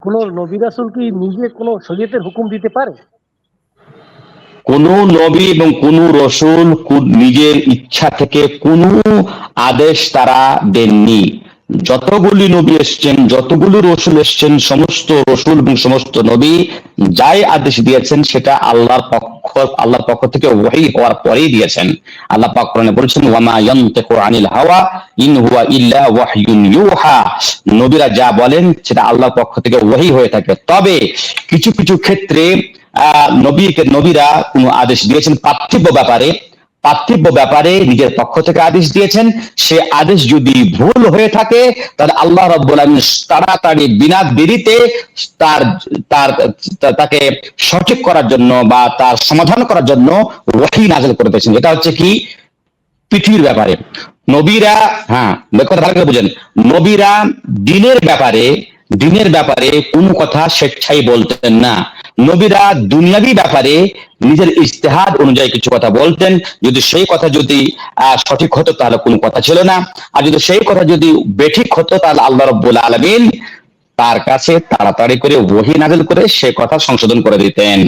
কোন নবী রাসূল কি নিজে কোন শরীয়তের হুকুম দিতে পারে? কোন নবী এবং কোন রসুল নিজের ইচ্ছা থেকে কোন আদেশ তারা দেননি। যতগুলি নবী এসছেন, যতগুলো রসুল এসছেন, সমস্ত রসুল এবং সমস্ত নবী যাই আদেশ দিয়েছেন সেটা আল্লাহর পক্ষ থেকে ওহী হওয়ার পরেই দিয়েছেন। আল্লাহ পাক কোরআনে বলেছেন, ওয়ামা ইয়ানতিকু আনিল হাওয়া ইন হুয়া ইল্লা ওয়াহয়ুন ইউহা। নবীরা যা বলেন সেটা আল্লাহর পক্ষ থেকে ওহী হয়ে থাকে। তবে কিছু কিছু ক্ষেত্রে নবীরা কোন আদেশ দিয়েছেন পার্থিব ব্যাপারে নিজের পক্ষ থেকে আদেশ দিয়েছেন। সে আদেশ যদি ভুল হয়ে থাকে তাহলে আল্লাহ রাব্বুল আলামিন তাড়াতাড়ি বিনা দেরিতে তার তার তাকে সঠিক করার জন্য বা তার সমাধান করার জন্য ওহী নাযিল করে দিয়েছেন। এটা হচ্ছে কি পৃথিবীর ব্যাপারে। নবীরা, হ্যাঁ কথা ভালো করে বুঝেন, নবীরা দিনের ব্যাপারে কোনো কথা স্বেচ্ছায় বলতেন না। নবীরা দুনিয়াবী ব্যাপারে নিজের ইজতিহাদ অনুযায়ী কিছু কথা বলতেন। যদি সেই কথা যদি সঠিক হতো তাহলে কোনো কথা ছিল না, আর যদি সেই কথা যদি বেঠিক হতো তাহলে আল্লাহ রাব্বুল আলামিন তার কাছে তাড়াতাড়ি করে ওহী নাযিল করে সে কথা সংশোধন করে দিতেন।